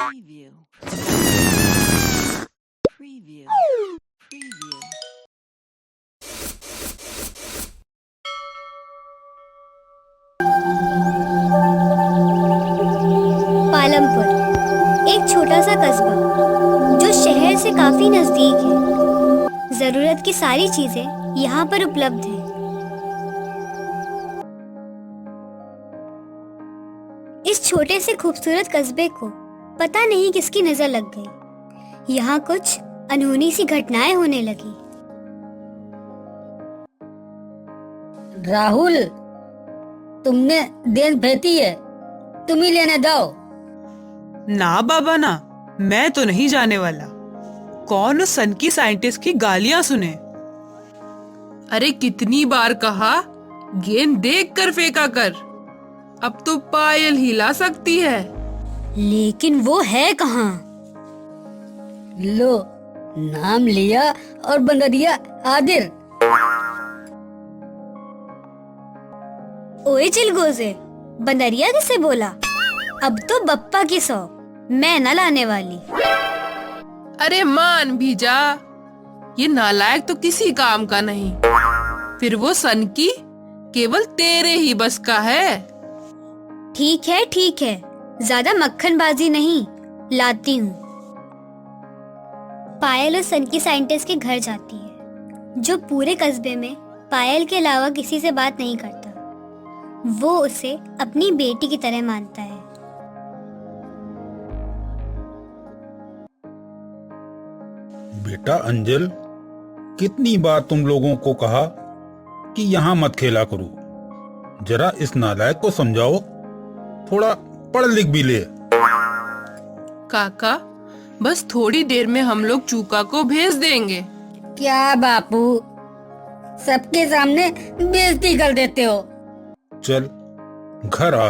Preview. Preview. Preview. Palampur एक छोटा सा कस्बा जो शहर से काफी नजदीक है। जरूरत की सारी चीजें यहाँ पर उपलब्ध हैं। इस छोटे से खूबसूरत कस्बे को पता नहीं किसकी नजर लग गई। यहाँ कुछ अनहोनी सी घटनाएं होने लगी। राहुल, तुमने देन भेजी है, तुम ही लेने जाओ। ना बाबा ना, मैं तो नहीं जाने वाला। कौन उस सन की साइंटिस्ट की गालियां सुने। अरे कितनी बार कहा, गेंद देख कर फेंका कर। अब तो पायल हिला सकती है। लेकिन वो है कहाँ? लो, नाम लिया और बंदरिया हाजिर। ओए चिलगोजे, बंदरिया किसे बोला? अब तो बप्पा की सौ, मैं न लाने वाली। अरे मान भी जा, ये नालायक तो किसी काम का नहीं। फिर वो सन की केवल तेरे ही बस का है। ठीक है, ज्यादा मक्खनबाजी नहीं, लाती हूँ। पायल उस सन की साइंटिस्ट के घर जाती है, जो पूरे कस्बे में पायल के अलावा किसी से बात नहीं करता। वो उसे अपनी बेटी की तरह मानता है। बेटा अंजल, कितनी बार तुम लोगों को कहा कि यहाँ मत खेला करो। जरा इस नालायक को समझाओ, थोड़ा पढ़ लिख भी ले। काका, बस थोड़ी देर में हम लोग चूका को भेज देंगे। क्या बापू, सबके सामने बेइज्जती कर देते हो। चल घर आ,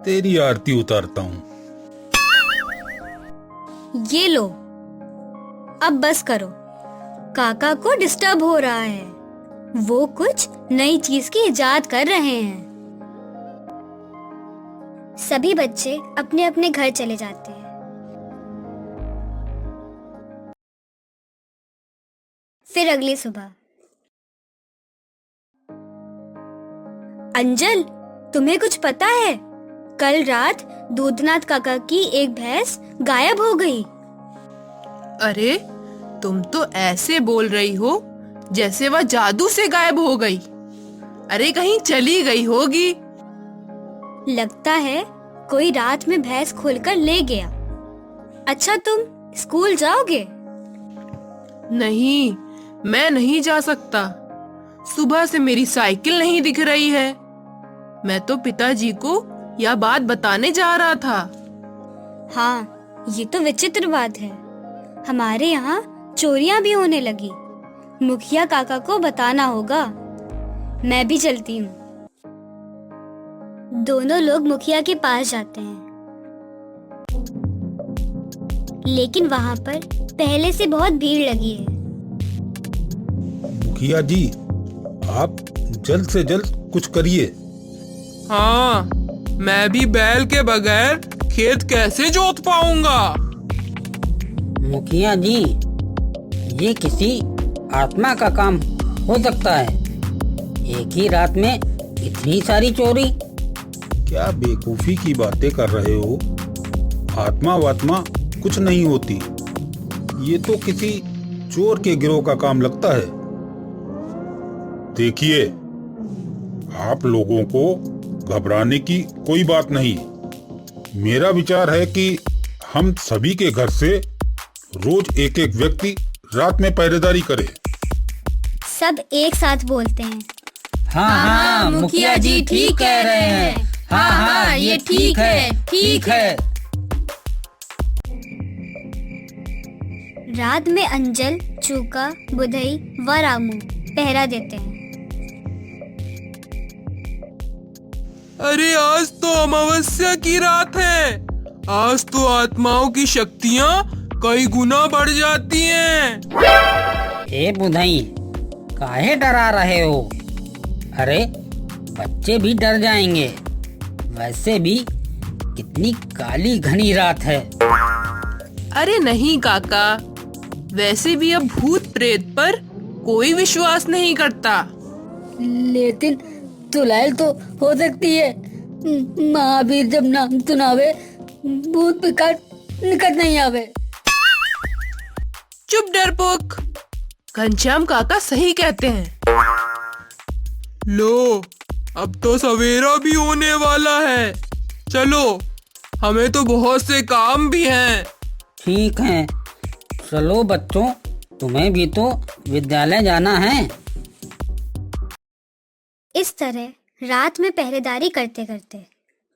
तेरी आरती उतारता हूँ। ये लो, अब बस करो। काका को डिस्टर्ब हो रहा है। वो कुछ नई चीज की इजाद कर रहे हैं। सभी बच्चे अपने अपने घर चले जाते हैं। फिर अगली सुबह। अंजल, तुम्हें कुछ पता है? कल रात दूधनाथ काका की एक भैंस गायब हो गई। अरे तुम तो ऐसे बोल रही हो जैसे वह जादू से गायब हो गई। अरे कहीं चली गई होगी। लगता है कोई रात में भैंस खोलकर ले गया। अच्छा, तुम स्कूल जाओगे? नहीं, मैं नहीं जा सकता। सुबह से मेरी साइकिल नहीं दिख रही है। मैं तो पिताजी को यह बात बताने जा रहा था। हाँ, ये तो विचित्र बात है। हमारे यहाँ चोरियां भी होने लगी। मुखिया काका को बताना होगा। मैं भी चलती हूँ। दोनों लोग मुखिया के पास जाते हैं, लेकिन वहाँ पर पहले से बहुत भीड़ लगी है। मुखिया जी, आप जल्द से जल्द कुछ करिए। हाँ, मैं भी बैल के बगैर खेत कैसे जोत पाऊंगा। मुखिया जी, ये किसी आत्मा का काम हो सकता है। एक ही रात में इतनी सारी चोरी। क्या बेवकूफी की बातें कर रहे हो? आत्मा वात्मा कुछ नहीं होती। ये तो किसी चोर के गिरोह का काम लगता है। देखिए, आप लोगों को घबराने की कोई बात नहीं। मेरा विचार है कि हम सभी के घर से रोज एक एक व्यक्ति रात में पहरेदारी करे। सब एक साथ बोलते हैं। हाँ, मुखिया जी ठीक कह रहे हैं। हाँ, ये ठीक है। रात में अंजल, चूका, बुधई व रामू पहरा देते हैं। अरे आज तो अमावस्या की रात है। आज तो आत्माओं की शक्तियाँ कई गुना बढ़ जाती हैं। ए बुधाई, काहे डरा रहे हो? अरे बच्चे भी डर जाएंगे। वैसे भी कितनी काली घनी रात है। अरे नहीं काका, वैसे भी अब भूत प्रेत पर कोई विश्वास नहीं करता। लेकिन तुलैल तो हो सकती है। महावीर जब नाम सुनावे भूत पिकाट निकट नहीं आवे। चुप डरपोक, घनश्याम काका सही कहते हैं। लो, अब तो सवेरा भी होने वाला है। चलो, हमें तो बहुत से काम भी हैं। ठीक है, चलो बच्चों, तुम्हें भी तो विद्यालय जाना है। इस तरह रात में पहरेदारी करते करते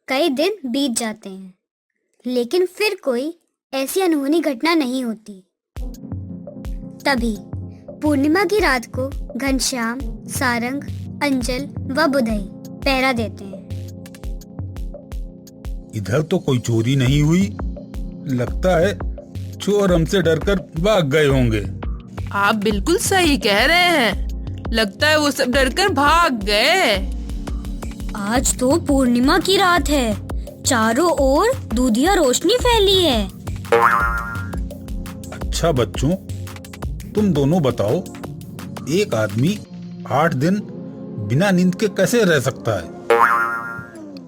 कई दिन बीत जाते हैं, लेकिन फिर कोई ऐसी अनहोनी घटना नहीं होती। तभी पूर्णिमा की रात को घनश्याम, सारंग, अंजल व बुधई पहरा देते हैं। इधर तो कोई चोरी नहीं हुई। लगता है चोर हमसे डरकर भाग गए होंगे। आप बिल्कुल सही कह रहे हैं। लगता है वो सब डरकर भाग गए। आज तो पूर्णिमा की रात है, चारों ओर दूधिया रोशनी फैली है। अच्छा बच्चों, तुम दोनों बताओ, एक आदमी 8 दिन बिना नींद के कैसे रह सकता है?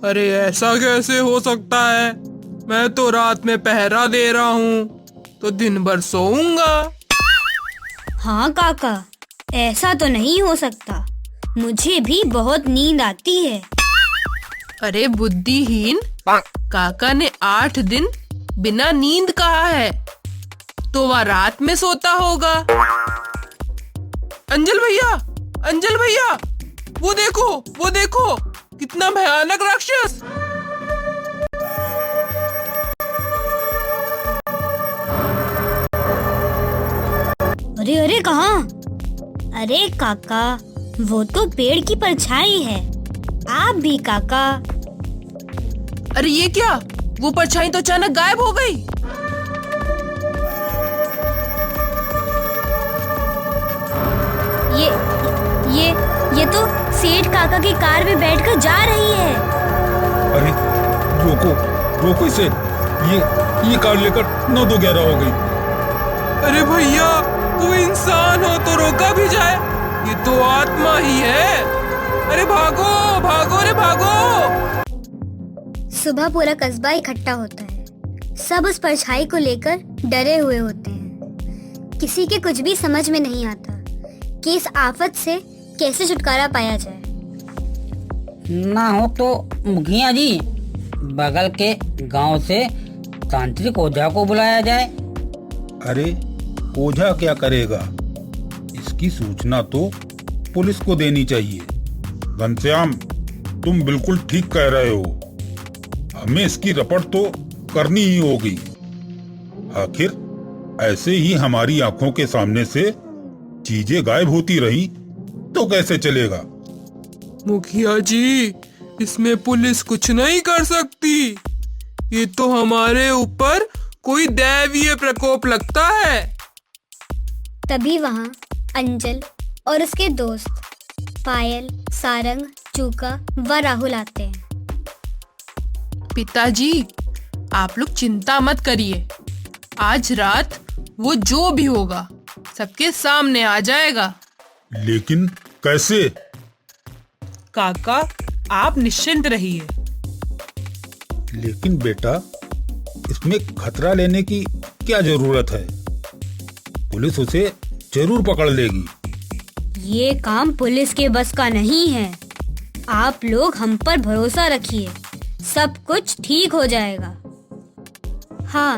अरे ऐसा कैसे हो सकता है? मैं तो रात में पहरा दे रहा हूँ, तो दिन भर सोऊंगा। हाँ काका, ऐसा तो नहीं हो सकता। मुझे भी बहुत नींद आती है। अरे बुद्धिहीन, काका ने 8 दिन बिना नींद कहा है, तो वह रात में सोता होगा। अंजल भैया, अंजल भैया, वो देखो, कितना भयानक राक्षस। अरे अरे कहाँ? अरे काका, वो तो पेड़ की परछाई है। आप भी काका। अरे ये क्या? वो परछाई तो अचानक गायब हो गई। ये तो सेठ काका की कार में बैठकर जा रही है। अरे रोको इसे। ये कार लेकर 9-2-11 हो गई। अरे भैया, कोई इंसान हो तो रोका भी जाए, ये तो आत्मा ही है। अरे भागो भागो रे भागो। सुबह पूरा कस्बा इकट्ठा होता है। सब उस परछाई को लेकर डरे हुए होते हैं। किसी के कुछ भी समझ में नहीं आता कि इस आफत से कैसे छुटकारा पाया जाए। ना हो तो मुखिया जी, बगल के गांव से तांत्रिक ओझा को बुलाया जाए। अरे ओझा क्या करेगा? इसकी सूचना तो पुलिस को देनी चाहिए। घनश्याम, तुम बिल्कुल ठीक कह रहे हो। हमें इसकी रपट तो करनी ही होगी। आखिर ऐसे ही हमारी आंखों के सामने से चीजें गायब होती रही तो कैसे चलेगा? मुखिया जी, इसमें पुलिस कुछ नहीं कर सकती। ये तो हमारे ऊपर कोई दैवीय प्रकोप लगता है। तभी वहाँ अंजल और उसके दोस्त पायल, सारंग, चूका व राहुल आते हैं। पिताजी, आप लोग चिंता मत करिए। आज रात वो जो भी होगा सबके सामने आ जाएगा। लेकिन कैसे? काका, आप निश्चिंत रहिए। लेकिन बेटा, इसमें खतरा लेने की क्या जरूरत है? पुलिस उसे जरूर पकड़ लेगी। ये काम पुलिस के बस का नहीं है। आप लोग हम पर भरोसा रखिए, सब कुछ ठीक हो जाएगा। हाँ,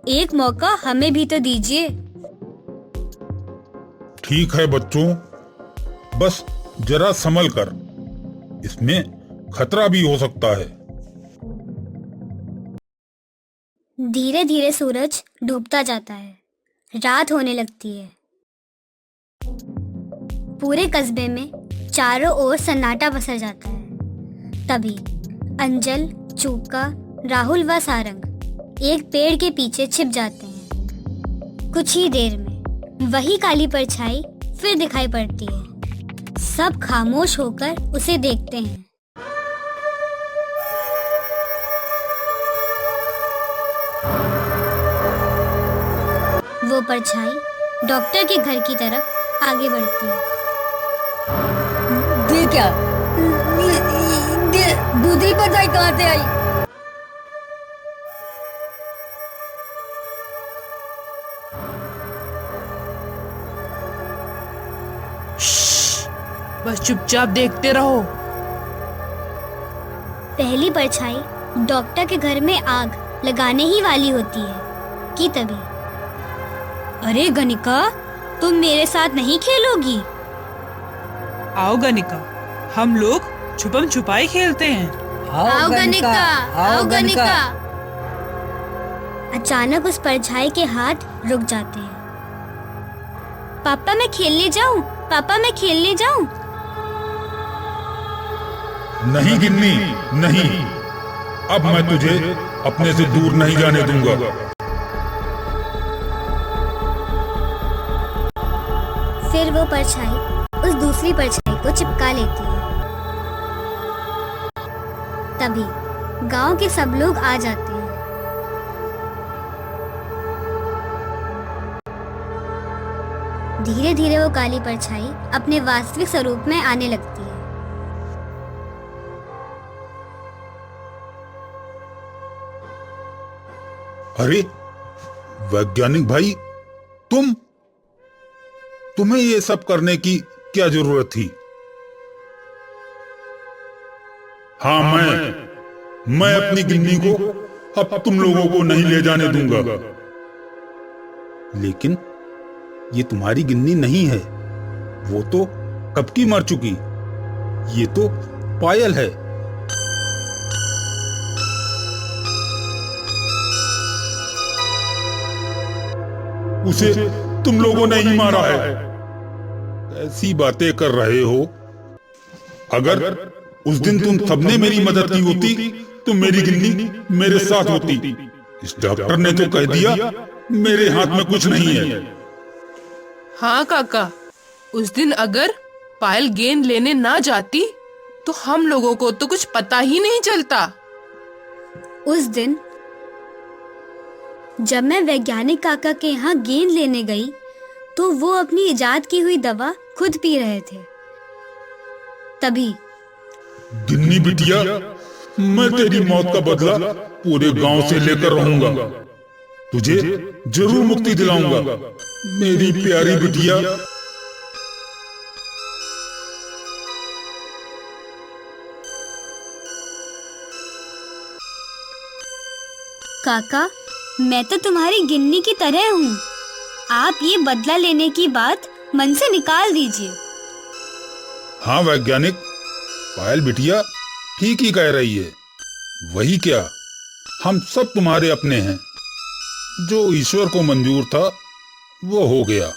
एक मौका हमें भी तो दीजिए। ठीक है बच्चों, बस जरा संभल कर। इसमें खतरा भी हो सकता है। धीरे धीरे सूरज डूबता जाता है, रात होने लगती है। पूरे कस्बे में चारों ओर सन्नाटा पसर जाता है। तभी अंजल, चूका, राहुल व सारंग एक पेड़ के पीछे छिप जाते हैं। कुछ ही देर में वही काली परछाई फिर दिखाई पड़ती है। सब खामोश होकर उसे देखते हैं। वो परछाई डॉक्टर के घर की तरफ आगे बढ़ती है। ये क्या? ये दूसरी परछाई कहाँ से आई? बस चुपचाप देखते रहो। पहली परछाई डॉक्टर के घर में आग लगाने ही वाली होती है कि तभी, अरे गनिका, तुम मेरे साथ नहीं खेलोगी? आओ गनिका, हम लोग छुपम छुपाई खेलते हैं। आओ गनिका, आओ गनिका। अचानक उस परछाई के हाथ रुक जाते हैं। पापा मैं खेलने जाऊं? पापा मैं खेलने जाऊं? नहीं गिन्नी, नहीं। अब मैं तुझे अपने से दूर नहीं जाने दूंगा। फिर वो परछाई उस दूसरी परछाई को चिपका लेती है। तभी गांव के सब लोग आ जाते हैं। धीरे धीरे वो काली परछाई अपने वास्तविक स्वरूप में आने लगती है। अरे वैज्ञानिक भाई, तुम्हें ये सब करने की क्या जरूरत थी? हाँ, मैं अपनी गिन्नी को अब तुम लोगों को नहीं ले जाने दूंगा। लेकिन ये तुम्हारी गिन्नी नहीं है, वो तो कब की मर चुकी। ये तो पायल है। उसे तुम लोगों ने ही मारा है। ऐसी बातें कर रहे हो। अगर उस दिन तुम सबने मेरी मदद की होती तो मेरी गिन्नी मेरे साथ होती। इस डॉक्टर ने तो कह दिया मेरे हाथ में कुछ नहीं है। हाँ काका, उस दिन अगर पायल गेंद लेने ना जाती तो हम लोगों को तो कुछ पता ही नहीं चलता। उस दिन जब मैं वैज्ञानिक काका के यहाँ गेंद लेने गई तो वो अपनी इजाद की हुई दवा खुद पी रहे थे। तभी, गिन्नी बिटिया, मैं तेरी मौत का बदला पूरे गांव से लेकर रहूंगा। तुझे जरूर मुक्ति दिलाऊंगा, मेरी प्यारी बिटिया। काका, मैं तो तुम्हारी गिन्नी की तरह हूँ। आप ये बदला लेने की बात मन से निकाल दीजिए। हाँ वैज्ञानिक, पायल बिटिया ठीक ही कह रही है। वही क्या, हम सब तुम्हारे अपने हैं। जो ईश्वर को मंजूर था वो हो गया।